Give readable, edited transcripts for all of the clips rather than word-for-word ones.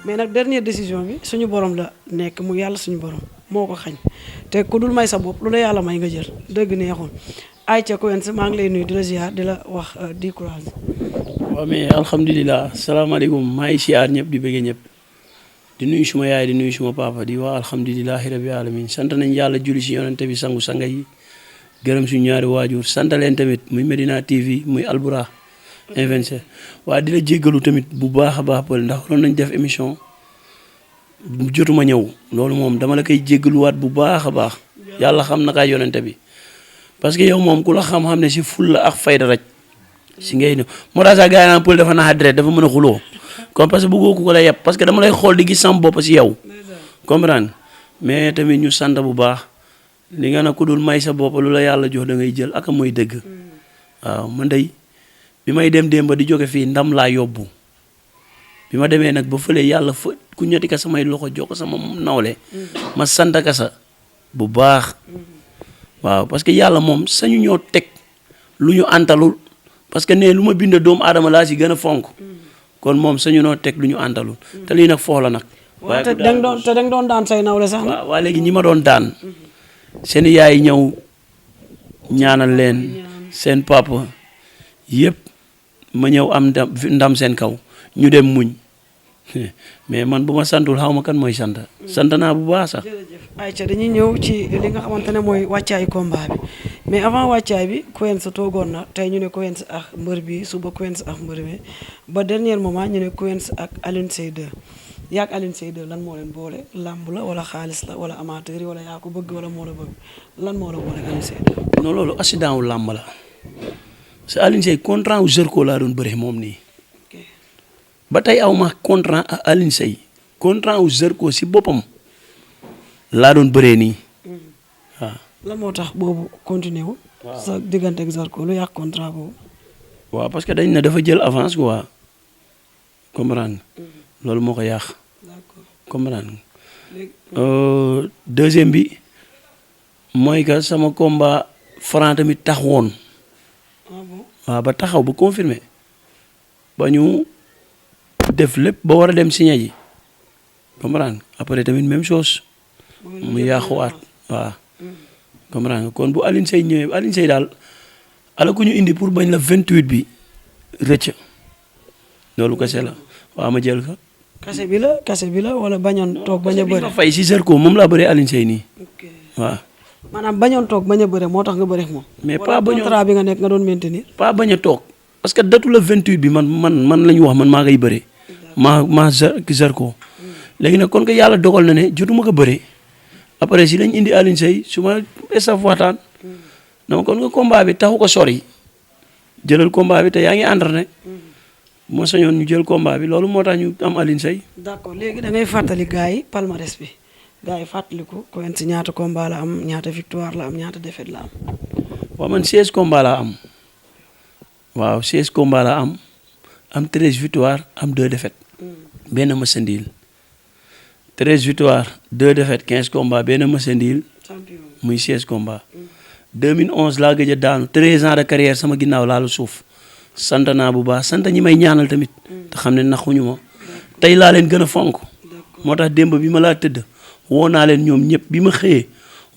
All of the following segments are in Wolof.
mais nag dernière décision bi suñu borom la nekk mu yàlla suñu borom moo ko xañ te ku dul may sa bopp lu la yàlla may nga jël dëgg neexul ayca Quench maa ngi lay nuyu di la ziar di la wax di courage. waaw mais alhamdulilah salaamaaleykum maa ngi siyaar ñëpp di bëggee ñëpp di nuyu suma yaay di nuyu suma papa di wax alhamdulilahi rabi alamin sant nañ yàlla julli si yonente bi sangu sanga yi gërëm suñu ñaari waajur sant leen tamit muy Medina TV muy Albourakh Influenceur waaye di la jéggalu tamit bu baax a baax pël ndax loolu nañ def émission jotuma ñëw loolu moom dama la koy jéggaluwaat bu baax a baax yàlla xam na kaay yonente bi parce que yow moom ku la xam-xam ne si ful la ak fayda rek si ngay ne moo tax sax gars yi naan pël dafa naxa deret dafa mën a xuloo comme parce que bëggoo ku ko la yeb parce que dama lay xool di gis sama bopp si yow comprendre mais tamit ñu sant bu baax li nga ne ku dul may sa bopp lu la yàlla jox da ngay jël ak mooy dëgg waaw man day bi may dem démb di jóge fii ndam laa yóbbu bi ma demee nag ba fële yàlla fa ku ñetti ka samay loxo jox ko sama nawle ma sant ka sa bu baax waaw parce que yàlla moom sañu ñoo teg lu ñu antalul parce que ne lu ma bind doomu aadama laa si gën a fonk kon moom sañu noo teg lu ñu antalul te lii nag foofu la nag. waaye te da nga doon daan say nawle sax. waaw waa léegi ñi ma doon daan seen yaay ñëw ñaanal leen seen papa yëpp ma ñëw am ndam seen kaw ñu dem muñ mais man bu ma santul xaw ma kan mooy sant naa bu baax sax. jërëjëf Aïcha dañuy ñëw ci li nga xamante ne mooy wàccaayu combat bi mais avant wàccaay bi Quench toogoon na tey ñu ne Quench ak mbër bi suba Quench ak mbër bi ba dernier moment ñu ne Quench ak Alioune Seye 2 yaak Alioune Seye 2 lan moo leen boole làmb la wala xaalis la wala amateur yi wala yaa ko bëgg wala moo la bëgg lan moo la boole Alioune Seye 2. non loolu accident wu làmb la sa Alioune Seye contrat wu Zarko laa doon bëre moom nii ba tey aw ma contrat ak Alioune Seye contrat wu Zarko si boppam laa doon bëree nii waaw. lan moo tax boobu continué wu. sa diggante ak Zarko lu yàq contrat boobu. waaw parce que dañ ne dafa jël avance quoi comprendre loolu moo ko yàq. comprendre deuxième bi mooy que sama combat Franc tamit tax woon. waaw ba taxaw ba confirmé ba ñu def lépp ba war a dem signé ji comprendre après tamit même chose mu yàquwaat waaw comprendre kon bu Alioune Seye ñëwee Alioune Seye daal ala ku ñu indi pour bañ la 28 bi rëcc loolu kese la waaw ma jël ko. kase bi la wala bañoon toog bañ a bëre. ma fay si Zarko moom laa bëree Alioune Seye nii waaw. maanaam bañoon toog bañ a bëre moo tax nga bëre moom. mais pas bañoon contrat bi nga nekk nga doon maintenir. pas bañ a toog parce que datu la 28 bi man la ñu wax man maa ngay bëre maa Zarko léegi nag kon que yàlla dogal na ne jotuma ko bëre après si lañ indi Alioune Seye su ma estaf waxtaan dama kon nga combat bi taxu ko sori jëlal combat bi te yaa ngi entraîné bu ma sañoon ñu jël combat bi loolu moo tax ñu am Alioune Seye. d'accord léegi da ngay fàttali gars yi palmarès bi gars yi fàttaliku Quench ñaata combat la am ñaata victoire la am ñaata défaite la am. waaw man 16 combat laa am waaw 16 combat laa am 13 victoire am 2 défaites benn mës a ndiil 13 victoire 2 défaites 15 combat benn mës a ndiil muy 16 combat 2011 laa gëj a daanu 13 ans de carrière sama ginnaaw laalu suuf sant naa bu baax sant ñi may ñaanal tamit te xam ne naxuñu ma tey laa leen gën a fonk moo tax démb bi ma laa tëdd woo naa leen ñoom ñëpp bi ma xëyee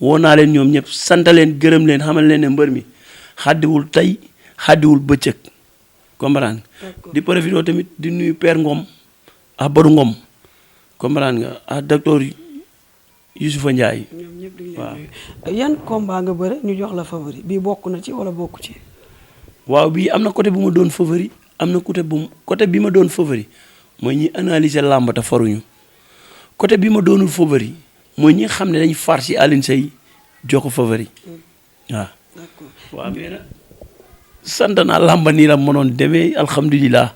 woo naa leen ñoom ñëpp sant leen gërëm leen xamal leen ne mbër mi xaddiwul tey xaddiwul bëccëg comprendre di profité tamit di nuyu Père Ngom ak Badou Ngom comprendre nga ak docteur Youssoufa Ndiaye. ñoom ñëpp di waaw yan combat nga bëre ñu jox la favori bii bokk na ci wala bokku ci. waaw bii am na côté bu ma doon favori am na côté bi ma doon favori mooy ñi analyser làmb te faruñu côté bi ma doonul favori mooy ñi xam ne dañ far si Alioune Seye jox ko favori waaw. d'accord waaw mais nag sant naa làmba nii la mënoon demee alhamdulilah.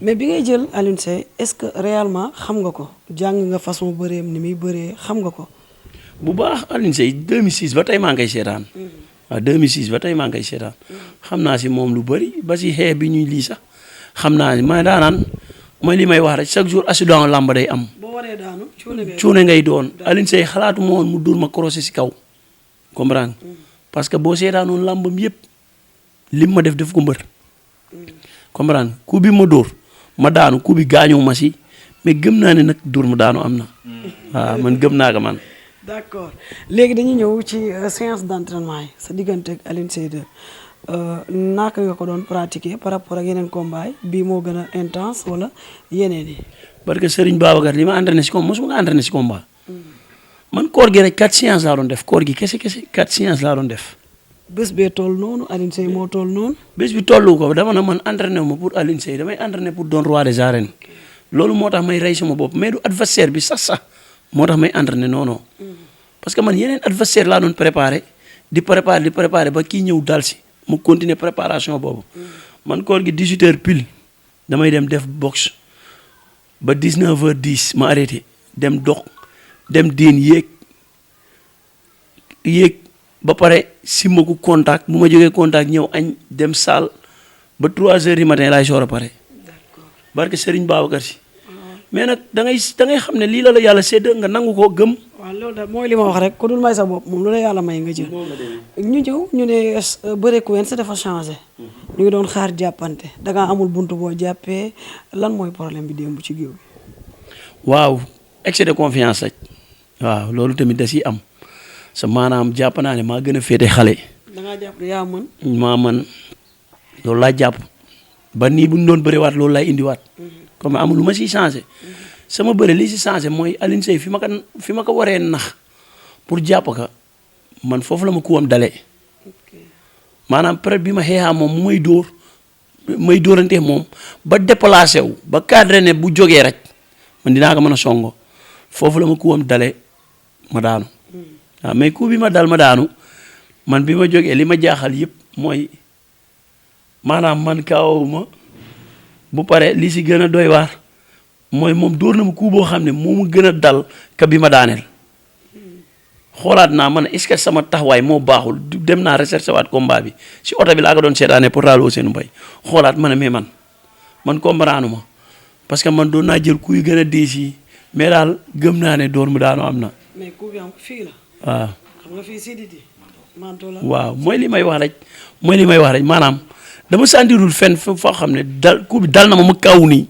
mais bi ngay jël Alioune Seye est-ce que réellement xam nga ko jàng nga façon bëreem ni muy bëree xam nga ko. bu baax Alioune Seye 2006 ba tey maa ngi koy seetaan. waaw 2006 ba tey maa ngi koy seetaan. xam naa si moom lu bëri ba si xeex bi ñuy lii sax xam naa ma daanaan mooy li may wax rek chaque jour accident làmb day am. boo waree daanu cuune ngay doon Alioune Seye xalaatu ma woon mu dur ma croisé si kaw comprendre parce que boo seetaanoon làmbam yëpp lim ma def ko mbër comprendre coup bi ma dóor ma daanu coup bi gaañu ma si mais gëm naa ne nag dóor mu daanu am na waaw man gëm naa ko man. d'accord léegi dañuy ñëw ci séance d'entraînement yi sa diggante ak Alioune Seye 2 naka nga ko doon pratiquer par rapport ak yeneen combat yi bii moo gën a intense wala yeneen yi. parce que Serigne Babacar li ma entraîné si combat mosuma nga entraîné si combat man koor gi rek 4 séances laa doon def koor gi kese 4 séances laa doon def. bés bee toll noonu Alioune Seye moo toll noonu. bés bi tollu ko dama ne man entraîné wu ma pour Alioune Seye damay entraîné pour doon roi des arènes loolu moo tax may rey sama bopp mais du adversaire bi sax moo tax may entraîné non parce que man yeneen adversaire laa doon préparé di préparé ba kii ñëw dal si mu continuer préparation boobu man koor gi 18h pile damay dem def boxe ba 19h10 ma arrêté dem dox dem diin yéeg ba pare simma ko contact bu ma jógee contact ñëw añ dem salle ba 3h du matin laay soor a pare barke Serigne Babacar Si mais nag da ngay xam ne lii la yàlla sédd nga nangu ko gëm. waaw loolu da mooy li ma wax rek ku dul may sa bopp moom lu la yàlla may nga jël. ñu ñëw ñu ne bëre Quench dafa changé. ñu ngi doon xaar jàppante da ngaa amul buntu boo jàppee lan mooy problème bi démb ci géew bi. waaw excès de confiance rek waaw loolu tamit da ciy am sa maanaam jàpp naa ne maa gën a féete xale. da ngaa jàpp ne yaa mën. maa mën loolu laa jàpp ba nii bu ñu doon bëriwaat loolu laay indiwaat. comme amul lu ma siy changé. sama bëre li si changé mooy Alioune Seye fi ma ko waree nax pour jàpp ka man foofu la ma kuwam dalee. maanaam peut-être bi ma xeexaa moom may dóorante moom ba déplacé wu ba cadré ne bu jógee rek man dinaa ko mën a songo foofu la ma kuwam dalee ma daanu. waaw mais ku bi ma dal ma daanu man bi ma jógee li ma jaaxal yëpp mooy maanaam man kaawuma bu pare li si gën a doy waar mooy moom dóor na ma ku boo xam ne moo ma gën a dal ka bi ma daaneel xoolaat naa man est-ce que sama taxawaay moo baaxul dem naa recherché waat combat bi si oto bi laa ko doon seetaanee pour raalo seen mbay xoolaat ma ne mais man comprendre ma parce que man doon naa jël kuy gën a diis yi mais daal gëm naa ne dóor mu daanu am na. mais ku bi am fii la. waaw xam nga fii Siditi manto la. waaw mooy li may wax rek maanaam dama sentirul fenn foo xam ne ku bi dal na ma kaw nii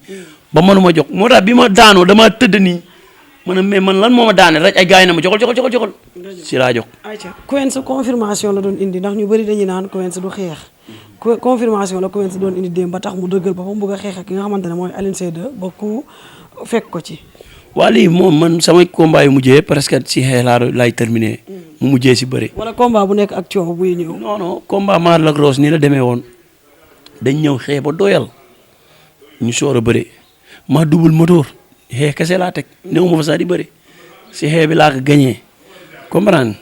ba mënuma jóg moo tax bi ma daanoo dama tëdd nii mais man lan moo ma daane rek ay gars yi na ma joxal si laa jóg. ayca Quench confirmation la doon indi ndax ñu bëri dañuy naan Quench du xeex confirmation la Quench doon indi démb ba tax mu dëggal boppam bëgg a xeex ak ki nga xamante ne mooy Alioune Seye 2 ba ku fekk ko ci. waa lii moom man samay combat yu mujjee presque si xeex laay terminé. mu mujjee si bëri. wala combat bu nekk ak coow buy ñëw. non combat maar la grosse nii la demee woon dañ ñëw xeex ba doyal ñu soor a bëri ma double moteur xeex kese laa teg néew ma fa sax di bëri si xeex bi laa ko gagné comprendre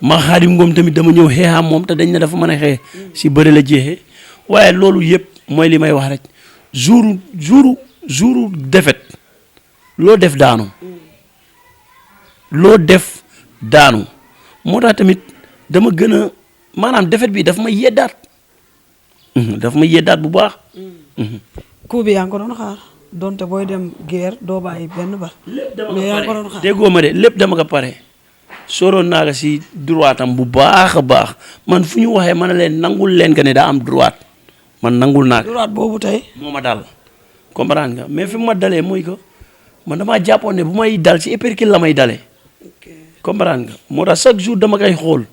ma Xaadim Ngom tamit dama ñëw xeexam moom te dañ ne dafa mën a xeex si bëri la jeexee waaye loolu yëpp mooy li may wax rek jour défaite loo def daanu moo tax tamit dama gën a maanaam défaite bi daf ma yeddaat bu baax. coup bi yaa ngi ko doon xaar donte booy dem guerre doo bàyyi benn ba. mais yaa ngi ko doon xaar déggoo ma de lépp dama ko pare. soroon naa ko si droitam bu baax a baax man fu ñu waxee ma ne leen nangul leen que ne daa am droite man nangul naa ko. droite boobu tey. moo ma dal comprendre nga mais fi mu ma dalee mooy que man damaa jàppoon ne bu may dal si uppercut la may dalee. comprendre nga moo tax chaque jour dama koy xool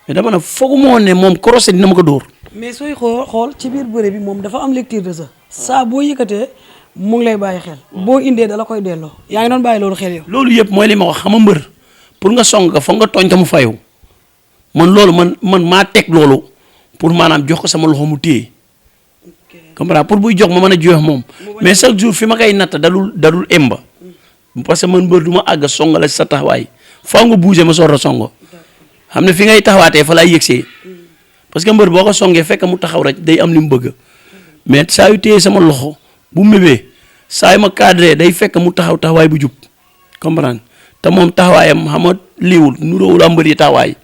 mais dama ne foogu moo ne moom croisé dina ma ko dóor. mais sooy xool ci biir bëre bi moom dafa am lecture de ça saa boo yëkkatee mu ngi lay bàyyi xel boo indee dala koy delloo yaa ngi doon bàyyi loolu xel yow. loolu yëpp mooy li ma wax xam nga mbër pour nga song ko foog nga tooñ te mu fayu man loolu man maa teg loolu pour maanaam jox ko sama loxo mu téye comprendre pour buy jox ma mën a jox moom mais chaque jour fi ma koy natt dalul emba parce que man mbër du ma àgg song la sa taxawaay faaw nga bouger ma soor a songo xam ne fi ngay taxawaatee fa laay yëgsee parce que mbër boo ko songee fekk mu taxaw rek day am li mu bëgg mais saa yu téye sama loxo bu mébee saa yu ma cadré day fekk mu taxawaay bu jub comprendre te moom taxawaayam xam nga liiwul nuróowul am mbër yi taxawaay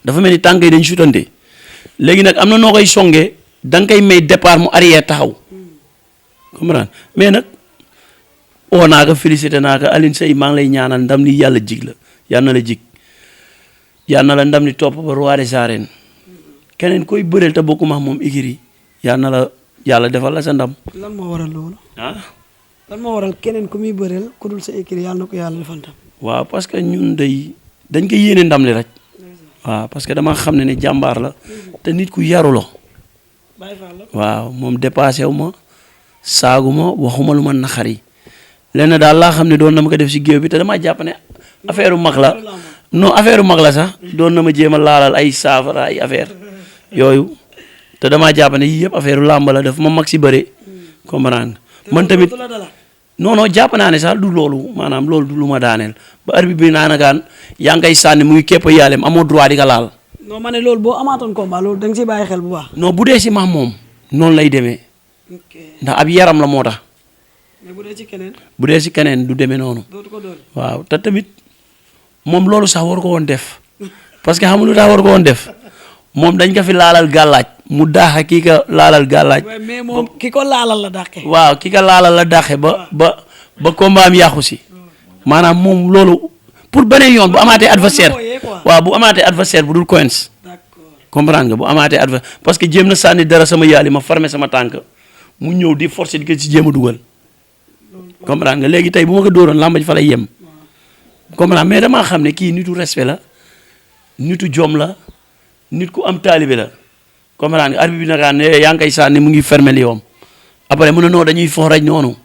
dafa mel ni tànk yi dañ sutante léegi nag am na noo koy songee da nga koy may départ mu arrière taxaw comprendre mais nag oo naa ko félicité naa ko Alioune Seye maa ngi lay ñaanal ndam li yàlla jig la yàlla na la jig yàlla na la ndam li topp ba roi des arènes keneen koy bëreel te bokkuma moom igiri yàlla na la yàlla defal la sa ndam. lan moo waral loolu. ah. lan moo waral keneen ku muy bëreel ku dul sa écurie yàlla na ko yàlla defal tam. waaw parce que ñun dañ koy yéene ndam li rek. waaw parce que dama xam ne jàmbaar la. te nit ku yaru la. waaw moom dépassé wu ma saagu ma waxuma lu ma naxari lenn daal laa xam ne doon na ma ko def si géew bi te damaa jàpp ne affaire mag la non affaire mag la sax doon na ma jéem a laalal ay saafara ay affaire yooyu te damaa jàpp ne yii yëpp affaire làmb la daf ma mag si bëre comprendre man tamit non non jàpp naa ne sax du loolu maanaam loolu du lu ma daaneel ba arbitre bi naa nagaan yaa ngi koy sànni muy képp yàllem amoo droit di ko laal. non ma ne loolu boo amaatoon combat loolu da nga siy bàyyi xel bu baax. non bu dee si max moom noonu lay demee ndax ab yaram la moo tax. mais bu dee ci keneen. bu dee si keneen du demee noonu. dootu ko doon. waaw te tamit moom loolu sax war ko woon def parce que xam nga lu tax war ko woon def moom dañ ko fi laalal gàllaaj mu daax kii ka laalal gàllaaj. mais moom ki ko laalal la dàqe. waaw ki ka laalal la dàqe ba combat am yàqu si maanaam moom loolu pour beneen yoon bu amaatee adversaire waaw bu amaatee adversaire bu dul Quench. comprendre nga bu amaatee adversaire parce que jéem na sànni dara sama yaali ma formé sama tànk mu ñëw di forcer di ko ci jéem a dugal. comprendre nga léegi tey bu ma ko dóoroon làmb ji fa lay yem. comprendre mais damaa xam ne kii nitu respect la nitu jom la nit ku am taalibe la comprendre nga arbitre bi nag ne yaa ngi koy sànni mu ngi fermé li yoom après mu ne non dañuy fo rek noonu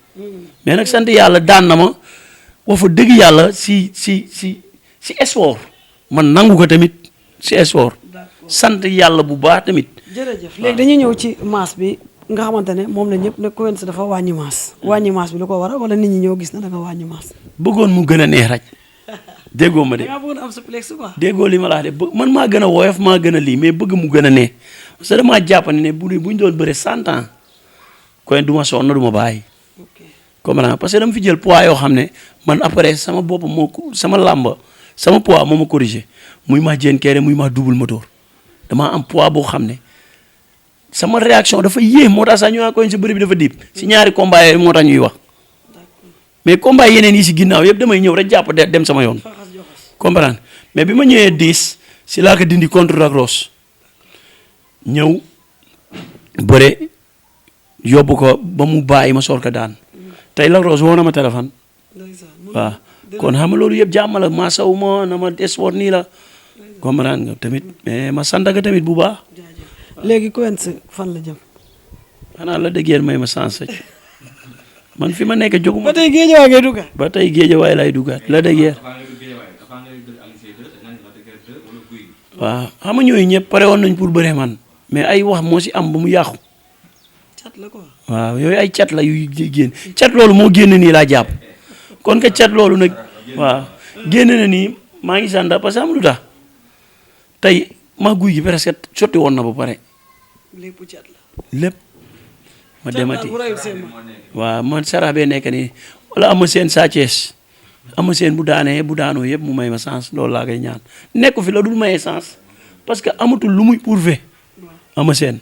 mais nag sant yàlla daan na ma wax fa dëgg yàlla si sport man nangu ko tamit si sport sant yàlla bu baax tamit. jërëjëf léegi dañuy ñëw ci masse bi nga xamante ne moom la ñëpp ne Quench dafa wàññi masse bi lu ko waral wala nit ñi ñoo gis na da nga wàññi masse. bëggoon mu gën a neex rek. déggoo ma de da ngaa bëggoon am suplex quoi. déggoo li ma la wax de man maa gën a woyof maa gën a lii mais bëgg mu gën a neex parce que damaa jàpp ne bu ñu doon bëre 100 ans Quench du ma sonn du ma bàyyi. comprendre parce que dama fi jël poids yoo xam ne man après sama bopp sama làmba sama poids moo ma corrigé muy ma jéen kere muy ma double moteur damaa am poids boo xam ne sama réaction dafa yéex moo tax sax ñu naan Quench si bëri bi dafa diib si ñaari combat yooyu moo tax ñuy wax mais combat yeneen yi si ginnaaw yëpp damay ñëw rek jàpp dem sama yoon. comprendre mais bi ma ñëwee 10 si laa ko dindi contre Lac Rose ñëw bëre yóbbu ko ba mu bàyyi ma soor ko daan tey Lac Rose woo na ma téléphone waaw kon xam nga loolu yëpp jàmm la maa saw ma na ma sport nii la comprendre nga tamit mais ma sant ka tamit bu baax. léegi Quench fan la jëm. xanaa la dëggeer may ma sens man fi ma nekk jóguma. ba tey géejawaay ngay duggaat. ba tey géejawaay lay duggaat la dëggeer. waaw xam nga ñooyu ñëpp pare woon nañ pour bëre man mais ay wax moo si am ba mu yàqu. cat la quoi. waaw yooyu ay cat la yu génn cat loolu moo génn nii laa jàpp kon que cat loolu nag waaw génn na nii maa ngi sant parce que am lu tax tey maa guy gi presque sotti woon na ba pare. lépp cat la. lépp ma demati waaw man sarax bee nekk nii wala ama seen Sa Thiès ama seen bu daanoo yëpp mu may ma sens loolu laa koy ñaan nekku fi la dul mayee sens parce que amatul lu muy prouvé ama seen.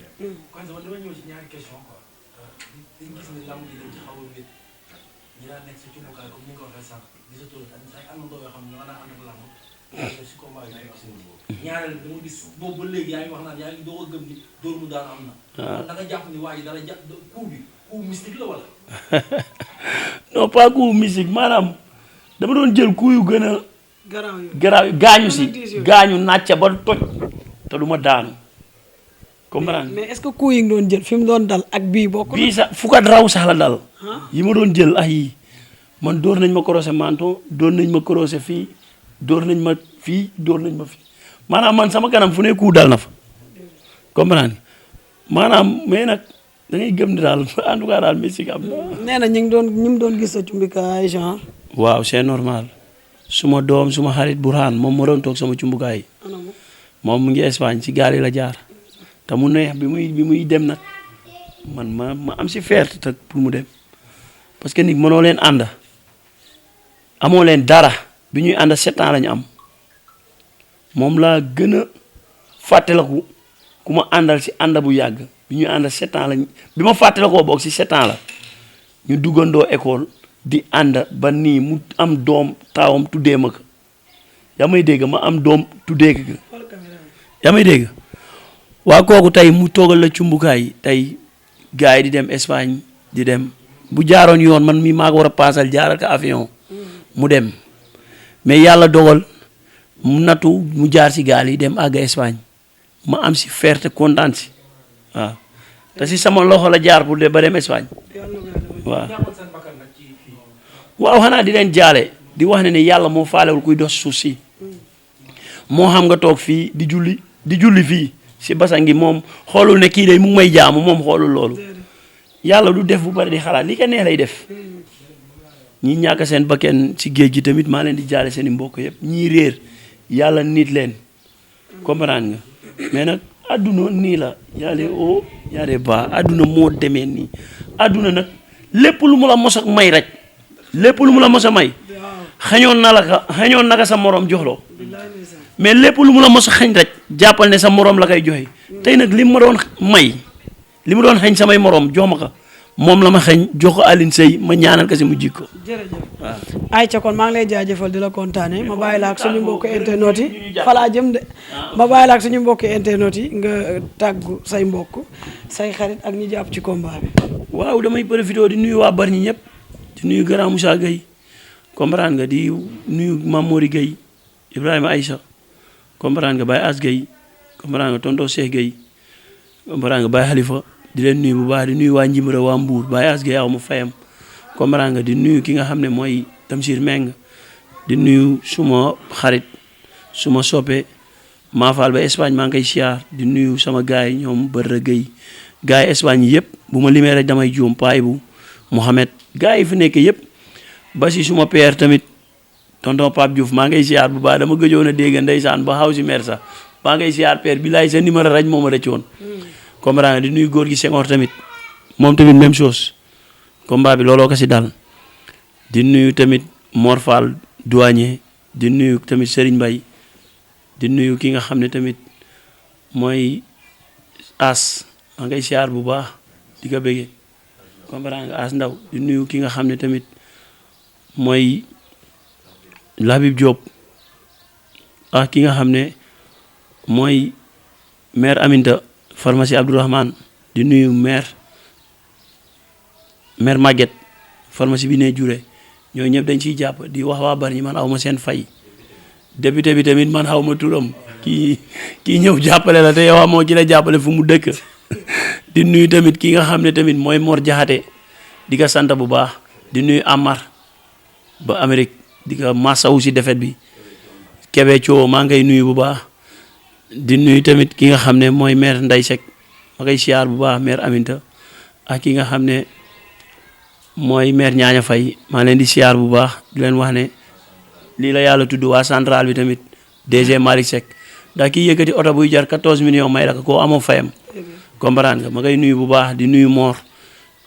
ñaareel bi dama gis boobu ba léegi yaa ngi wax naan yaa ngi doo ko gëm ni dóor mu daan am na. waaw da nga jàpp ni waa ji dara jàpp coup bi coup mystique la wala. non pas coup mystique maanaam dama doon jël coup yu gën a. garaaw gaañu si gaañu nàcca ba toj te du ma daanu. comprendre mais est-ce que coup yi nga doon jël fi mu doon dal ak bii bokk bii sax fu ko raw sax la dal. yi ma doon jël ay man dóor nañ ma croisé menton dóor nañ ma croisé fii dóor nañ ma fii dóor nañ ma fii. maanaam man sama kanam fu ne ku dal na fa comprendre maanaam mais nag da ngay gëm ni daal en tout cas daal mystique am na. nee na ñu mu doon gis sa cumbikaay genre. waaw c'est normal suma doom suma xarit Burhan moom moo doon toog sama cumbukaay moom mu ngi Espagne si gaal yi la jaar te mu neex bi muy dem nag man ma am si fierté te pour mu dem parce que nit mënoo leen ànd amoo leen dara bi ñuy ànd 7 ans la ñu am. moom laa gën a fàttaliku ku ma àndal si ànd bu yàgg bi ñuy ànd 7 ans lañ bi ma fàttalikoo boog si 7 ans la ñu duggandoo école di ànd ba nii mu am doom taawam tuddee ma ko yaa may dégg ma am doom tuddee ko yaa may dégg waa kooku tey mu toogal la cumbukaay tey gars yi di dem Espagne di dem bu jaaroon yoon man mi maa ko war a paasal jaaral ko avion mu dem mais yàlla dogal mu nattu mu jaar si gaal yi dem àgg Espagne ma am si fierté kontaan si waaw te si sama loxo la jaar pour de ba dem Espagne waaw. waaw xanaa di leen jaale di wax ne yàlla moo faalewul kuy dox suuf si moo xam nga toog fii di julli fii si basan gi moom xoolul ne kii day mu ngi may jaamu moom xoolul loolu yàlla du def bu bari di xalaat li ko neex lay def ñi ñàkk seen bakken si géej gi tamit maa leen di jaale seen i mbokk yëpp ñii réer yàlla nit leen comprendre nga mais nag adduna nii la yàlla o yàlla ba adduna moo demee nii adduna nag lépp lu mu la mos a may rek lépp lu mu la mos a may xañoon na ka sa morom joxloo mais lépp lu mu la mos a xañ rek jàppal ne sa morom la koy joxe tey nag li ma doon may li mu doon xañ samay morom jox ma ko moom la ma xañ jox ko Alioune Seye ma ñaanal ko si mu jikko jërëjëf waaw ayca kon maa ngi lay jaajëfal di la kontaane ma bàyyi la ak suñu mbokki internet yi falaa jëm de ma bàyyi la ak suñu mbokki internet yi nga tàggu say mbokk say xarit ak ñi jàpp ci combat bi. waaw damay profité di nuyu waa Bargny ñëpp di nuyu grand Moussa Gueye comprendre nga di nuyu Mamori Gueye Ibrahima Aïcha comprendre nga Baye As Gueye comprendre nga tonton Cheikh Gueye comprendre nga Baye Khalifa di leen nuyu bu baax di nuyu waa Njimra waa Mbour Baye As Gueye aw ma fayam comprendre nga di nuyu ki nga xam ne mooy Tamsir Meng di nuyu suma xarit suma soppe Mafal ba Espagne maa ngi koy siyaar di nuyu sama gars yi ñoom Bërra Gueye gars yi Espagne yi yëpp bu ma limee rek damay juum Paay bu Mohamed gars yi fi nekk yëpp ba si suma père tamit tonton Pape Diouf maa ngay siyaar bu baax dama gëjoon a dégg ndeysaan ba xaw si mer sax maa ngay siyaar père bi laay sa numéro raj moo ma rëccoon comprendre di nuyu góor gi Senghor tamit moom tamit même chose combat bi looloo ko si dal di nuyu tamit Mor Fall douanier di nuyu tamit Serigne Mbaye di nuyu ki nga xam ne tamit mooy As maa ngay siyaar bu baax di ko bëggee comprendre nga As Ndaw di nuyu ki nga xam ne tamit mooy Labib Diop ak ki nga xam ne mooy maire Aminta pharmacie Abdourahmane di nuyu maire Maguette pharmacie bi ne jure ñooñu ñëpp dañ ciy jàpp di wax waa Bargny man aw ma seen fay député bi tamit man xaw ma turam kii ñëw jàppale la te yow amoo ci la jàppale fu mu dëkk di nuyu tamit ki nga xam ne tamit mooy Mor Jaxate di ko sant bu baax di nuyu Amar ba Amérique di ko masawu si defet bi Kébé Thio maa ngay nuyu bu baax di nuyu tamit ki nga xam ne mooy maire Ndeye Seck ma koy siyaar bu baax maire Aminta ak ki nga xam ne mooy maire Ñaaña Fay maa leen di siyaar bu baax di leen wax ne lii la yàlla tudd waa centrale bi tamit DG Malick Seck ndax kii yëkkati oto buy jar 14 millions may la ko koo amoo fayam comprendre nga ma ngay nuyu bu baax di nuyu Mor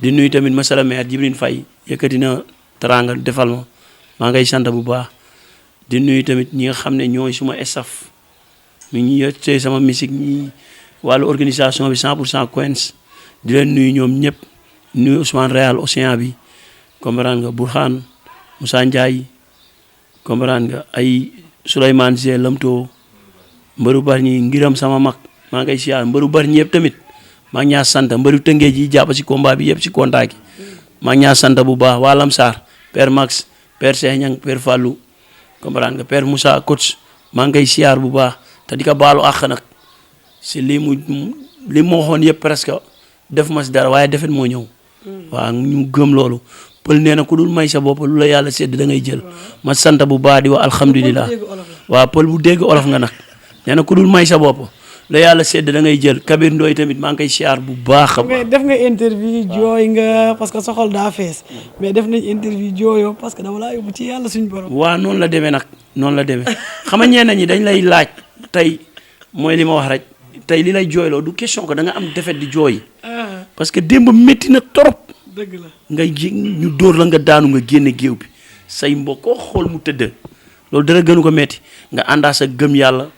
di nuyu tamit monsieur le maire Djibril Faye yëkkati na teranga defal ma maa ngay sant bu baax di nuyu tamit ñi nga xam ne ñooy suma staff mi ñi yëttee sama musique ñi wàllu organisation bi 100% Queens di leen nuyu ñoom ñëpp nuyu Ousmane Réal Océan bi comprendre nga Bourkhane Moussa Ndiaye comprendre nga ay Souleymane Zé Lamto mbëru Bargny ngiram sama mag maa ngay siyaar mbëru Bargny yëpp tamit maa ngi ñaa sant mbëru Tëngéej yi jàpp si combat bi yëpp si contact gi maa ngi ñaa sant bu baax waa Lamsar père Max père Cheikh Niang père Fallou comprendre nga père Moussa coach maa ngi koy siyaar bu baax te di ko baalu àq nag si li mu waxoon yëpp presque def ma si dara waaye defet moo ñëw waaw ñu gëm loolu pël nee na ku dul may sa bopp lu la yàlla sedd da ngay jël ma sant bu baax di wax alhamdulilah waaw pël bu dégg olof nga nag nee na ku dul may sa bopp la yàlla sedd da ngay jël Kabir Ndoy tamit maa ngi koy siyaar bu baax. mais def nga interview jooy nga parce que sa xol daa fees mais def nañ interview jooyoo parce que dama laa yóbbu ci yàlla suñu borom. waaw noonu la demee nag noonu la demee xam nga ñenn ñi dañ lay laaj tey mooy li ma wax rek tey li lay jooyloo du question que da nga am defet di jooy. parce que démb métti na trop. dëgg la ngay ñu dóor la nga daanu nga génne géew bi say mbokk koo xool mu tëdd loolu dara gënu ko metti nga àndaa sa gëm yàlla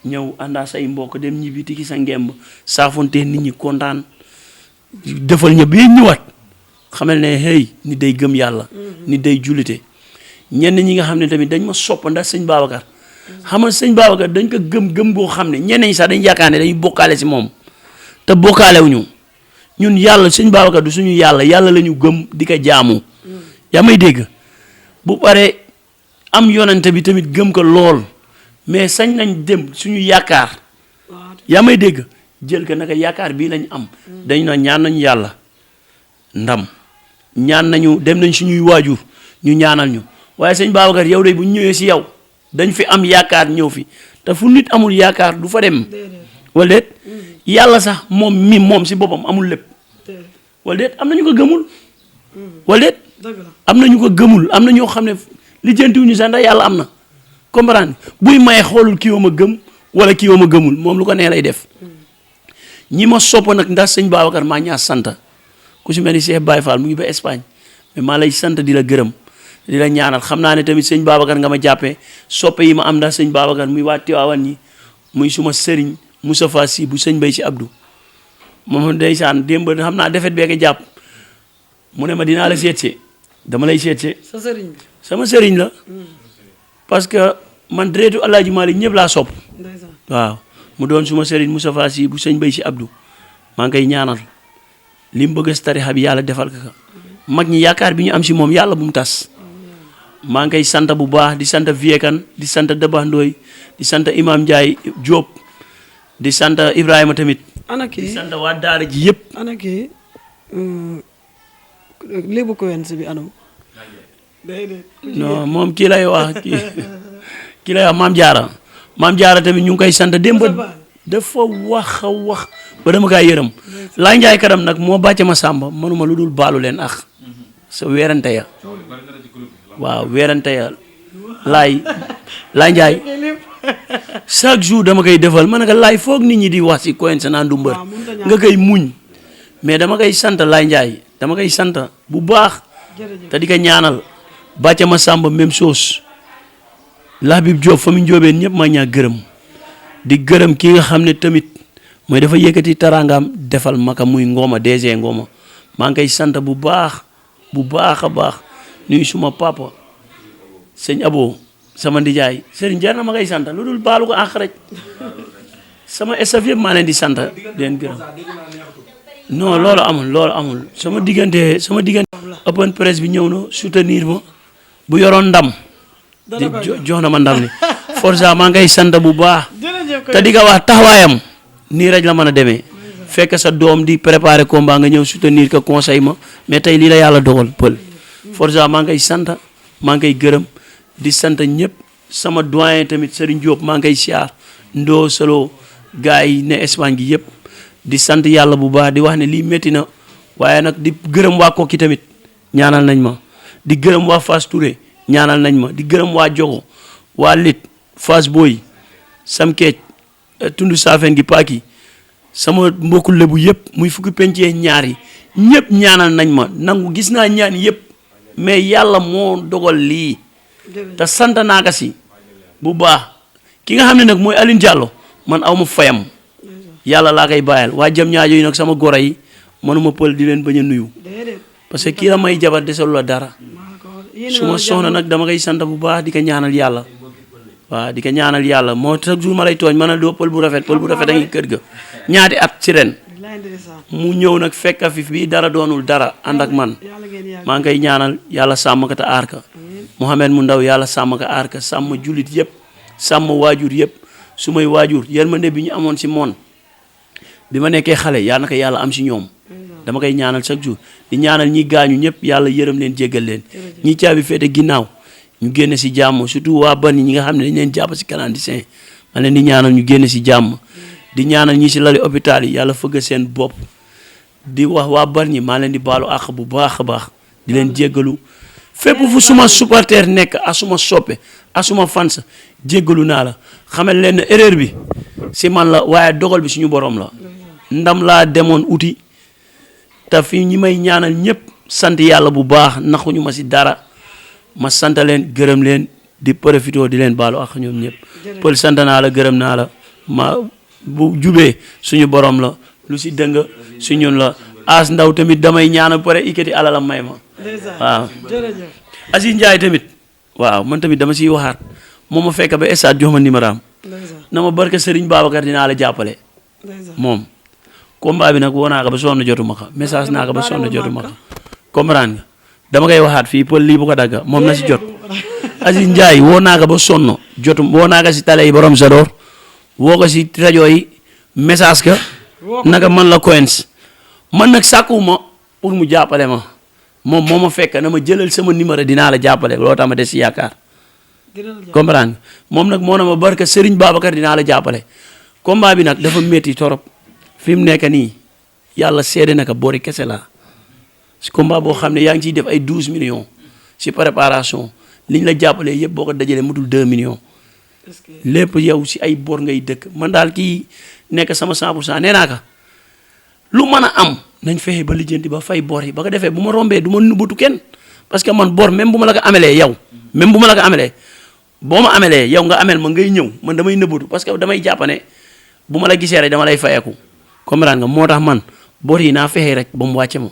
ñëw àndaa say mbokk dem ñibbi tiki sa ngemb saafonte nit ñi kontaan defal ñëpp yéen ñëwaat xamal ne hey nit day gëm yàlla nit day jullite ñenn ñi nga xam ne tamit dañ ma sopp ndax sëñ Babacar xam nga sëñ Babacar dañ ko gëm boo xam ne ñenn ñi sax dañ yaakaar ne dañuy bokkaale si moom te bokkaalewuñu ñun yàlla sëñ Babacar du suñu yàlla yàlla la ñu gëm di ko jaamu yaa may dégg bu paree am yonente bi tamit gëm ko lool mais sañ nañ dem suñu yaakaar yaa may dégg jël ko naka yaakaar bii lañ am dañ na ñaan nañu yàlla ndam ñaan nañu dem nañ suñuy waajur ñu ñaanal ñu waaye sëñ Babacar yow de bu ñu ñëwee si yow dañ fi am yaakaar ñëw fi te fu nit amul yaakaar du fa dem wala déet yàlla sax moom si boppam amul lépp wala déet am na ñu ko gëmul wala déet am na ñu ko gëmul am na ñoo xam ne lijjantiwuñu sax ndax yàlla am na comprendre buy maye xoolul kii ma gëm wala kii ma gëmul moom lu ko nee lay def ñi ma sopp nag ndax sëñ Babacar maa ñaa sant ku si mel ni Cheikh Baye Fall mu ngi ba Espagne mais maa lay sant di la gërëm di la ñaanal xam naa ne tamit sëñ Babacar nga ma jàppee soppe yi ma am ndax sëñ Babacar muy waa Tiwaawan ñi muy suma sëriñ Moustapha Sy bu sëñ Bay si Abdou moom ndeysaan démb xam naa defet bee ko jàpp mu ne ma dinaa la seet si dama lay seet si sa sëriñ bi sama sëriñ la parce que man deretu Alaaji Maalik ñëpp laa sopp waaw mu doon suma sëriñ Moustapha Sy bu sëñ Bay si Abdou maa ngi koy ñaanal li mu bëgg si tarixa bi yàlla defal ko mag ñi yaakaar bi ñu am si moom yàlla bu mu tas maa ngi koy sant bu baax di sant Viekan di sant Daba Ndoy di sant Imam Ndiaye Diop di sant Ibrahima tamit ana kii di sant waa daara ji yëpp ana kii lébu Quench bi anam non moom kii lay wax kii lay wax Maam Jaara tamit ñu ngi koy sant démb dafa wax a wax ba dama kaa yërëm laa njaay kadam nag moo bàcce ma sàmba mënuma lu dul baalu leen ak sa weerante ya waaw weerante ya laa njaay chaque jour dama koy defal ma ne ko laay foog nit ñi di wax si Quench naan du mbër nga koy muñ mais dama koy sant laay njaay dama koy sant bu baax te di ko ñaanal bàcce ma sàmba même chose laa bib Jóob fa mu njóobeen ñëpp ma ñaa gërëm di gërëm ki nga xam ne tamit mooy dafa yëkkati taraangaam defal maka muy ngooma DG ngooma maa ngi koy sant bu baax a baax nuyu suma papa sëñ Abo sama ndijaay sëriñ jar na ma koy sant lu dul baalu ko àq rek sama staff yëpp maa leen di sant leen gërëm non loolu amul sama diggante open press bi ñëw na soutenir ma bu yoroon ndam jox na ma ndam ni Forza maa ngay sant bu baax te di nga wax taxawaayam nii rek la mën a demee fekk sa doom di préparer combat nga ñëw soutenir ko conseil ma mais tey lii la yàlla dogal pël Forza maa ngay sant maa ngay gërëm di sant ñëpp sama doyen tamit Serigne Diop maa ngay siyaar ndoo solo gars yi ne Espagne gi yëpp di sant yàlla bu baax di wax ne lii métti na waaye nag di gërëm waa Kokki tamit ñaanal nañ ma di gërëm waa Fass Touré ñaanal nañ ma di gërëm waa Jogo waa Lit Fass Boy Sam Keej tundu Saafen gi paaki sama mbokku lebu yëpp muy fukki pencee ñaar yi ñëpp ñaanal nañ ma nangu gis naa ñaan yëpp mais yàlla moo dogal lii te sant naa ko si bu baax ki nga xam ne nag mooy Aline Diallo man aw ma fayam yàlla laa koy bàyyal waa jam ñaajo yi nag sama goro yi mënuma pël di leen bañ a nuyu parce que kii la may jabar desalu la dara su ma soxna nag dama koy sant bu baax di ko ñaanal yàlla waaw di ko ñaanal yàlla moo chaque jour ma lay tooñ ma ne doo pël bu rafet a ngi kër ga ñaati at ci ren mu ñëw nag fekk fi bi dara doonul dara ànd ak man maa ngi koy ñaanal yàlla sàmm ko te aar ka Mouhamed mu ndaw yàlla sàmm ko aar ka sàmm jullit yëpp sàmm waajur yëpp su may waajur yërmande bi ñu amoon si moon bi ma nekkee xale yaa naka yàlla am si ñoom dama koy ñaanal chaque jour di ñaanal ñi gaañu ñëpp yàlla yërëm leen jéggal leen ñi caabi féete ginnaaw ñu génn si jàmm surtout waa bani ñi nga xam ne dañ leen jàpp si clandestin ma leen di ñaanal ñu génn si jàmm di ñaanal ñi si lali hôpital yi yàlla fëgg seen bopp di wax waa bani maa leen di baalu àq bu baax a baax di leen jéggalu fépp fu suma supporter nekk asuma soppe asuma fans jéggalu naa la xamal leen ne erreur bi si man la waaye dogal bi suñu borom la ndam laa demoon uti te fi ñi may ñaanal ñëpp sant yàlla bu baax naxuñu ma si dara ma sant leen gërëm leen di profité di leen baalu ak ñoom ñëpp pël sant naa la gërëm naa la ma bu jubee suñu borom la lu si dëng su ñun la as ndaw tamit damay ñaanal pare ikati alalam may ma waaw Aziz Ndiaye tamit waaw man tamit dama siy waxaat moom ma fekk ba stade jox ma numéro am na ma barke Serigne Babacar dinaa la jàppale moom combat bi nag woo naa ko ba sonn jotuma ko message naa ko ba sonn jotuma ko comprendre nga dama koy waxaat fii pël lii bu ko dagga moom na si jot Aziz Ndiaye woo naa ko ba sonn woo naa ko si télé yi borom Sador woo ko si rajo yi message ka naka man la Quench man nag sàkkuwuma pour mu jàppale ma moom moo ma fekk na ma jëlal sama numéro dinaa la jàppale loolu tax ma des si yaakaar comprendre moom nag moo na ma barka Serigne Babacar dinaa la jàppale combat bi nag dafa métti torop fi mu nekk nii yàlla seede na ko boori kese la si combat boo xam ne yaa ngi ciy def ay 12 millions si préparation liñ la jàppalee yëpp boo ko dajalee mutul 2 millions lépp yow si ay bor ngay dëkk man daal kii nekk sama 100% nee naa ko lu mën a am nañ fexe ba lijjanti ba fay bor yi ba ko defee bu ma rombee du ma nubbatu kenn parce que man bor même bu ma la ko amelee yow même bu ma la ko amelee boo ma amelee yow nga amel ma ngay ñëw man damay nëbbatu parce que damay jàppane bu ma la gisee rek dama lay fayeku comprendre nga moo tax man bor yi naa fexe rek ba mu wàcce ma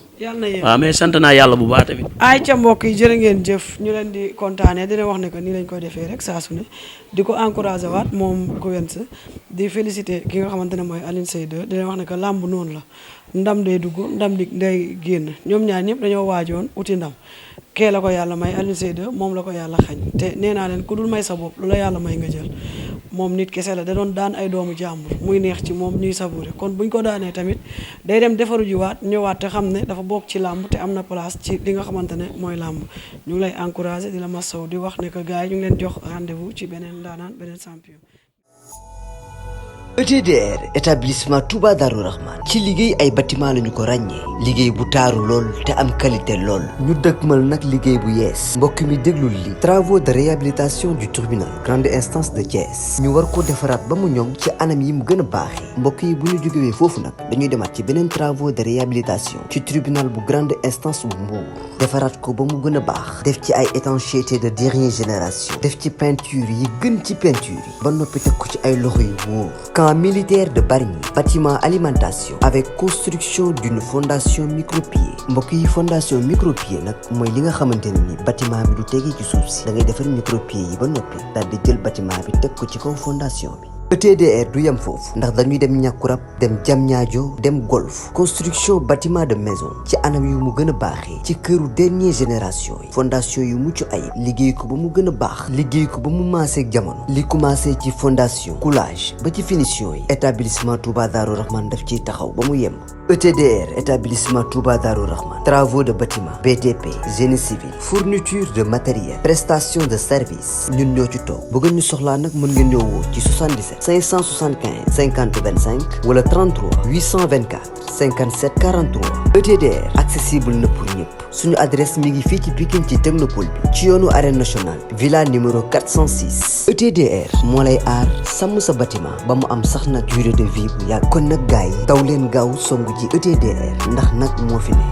waaw mais sant naa yàlla bu baax tamit ay ca mbokk yi jërë ngeen jëf ñu leen di kontaanee dina wax ne que nii lañ koy defee rek saa su ne di ko encouragé waat moom Quench di félicité ki nga xamante ne mooy Alioune Seye 2 dina wax ne que làmb noonu la ndam day dugg ndam di day génn ñoom ñaar ñëpp dañoo waajoon uti ndam kee la ko yàlla may Alioune Seye 2 moom la ko yàlla xañ te nee naa leen ku dul may sa bopp lu la yàlla may nga jël moom nit kese la da doon daan ay doomu jàmbur muy neex ci moom ñuy savouré kon buñ ko daanee tamit day dem defaru jiwaat ñëwaat te xam ne dafa bokk ci làmb te am na place ci li nga xamante ne mooy làmb ñu ngi lay encouragé di la masaw di wax ne que gars yi ñu ngi leen jox rendez-vous ci beneen daanaan beneen champion. ETDR établissement Touba Darou Rahman ci liggéey ay bâtiment lañu ko ràññee liggéey bu taaru lool te am qualité lool ñu dëgmal nag liggéey bu yees mbokk mi déglul li travaux de réhabilitation du tribunal grande instance de Thiès ñu war ko defaraat ba mu ñoŋ ci anam yi mu gën a baaxee mbokk yi bu ñu jógewee foofu nag dañuy demaat ci beneen travaux de réhabilitation ci tribunal bu grande instance bu Mbour defaraat ko ba mu gën a baax def ci ay étanchéité de dernière génération def ci peinture yi gën ci peinture yi ba noppi teg ko ci ay loxo yu wóor camp militaire de Bargny bâtiment alimentation avec construction d'une fondation micropieux mbokk yi fondation micropieux nag mooy li nga xamante ne ni bâtiment bi du tegee ci suuf si da ngay defar micropieux yi ba noppi daal di jël bâtiment bi teg ko ci kaw fondation bi ETDR du yem foofu ndax dañuy dem Ñàkkurab dem Diamniadio dem Golf construction bâtiment de maison ci anam yu mu gën a baaxee ci këru dernière génération yi fondation yu mucc ayib liggéey ko ba mu gën a baax liggéey ko ba mu maaseeg jamono li commencé ci fondation coulage ba ci finition yi établissement Touba Darou Rahman daf ciy taxaw ba mu yem ETDR établissement Touba Darou Rahman travaux de bâtiment BTP génie civil fourniture de matériel prestation de service ñun ñoo ci toog bu ngeen ñu soxlaa nag mën ngeen ñëw woo ci 77 575 50 25 wala 33 824 57 43 ETDR accessible na pour ñëpp suñu adresse mi ngi fii ci Pikine ci technopole bi ci yoonu arène nationale villa numéro 406 ETDR moo lay aar sàmm sa bâtiment ba mu am sax na durée de vie bu yàgg kon nag gars yi daw leen gaaw songu ji ETDR ndax nag moo fi ne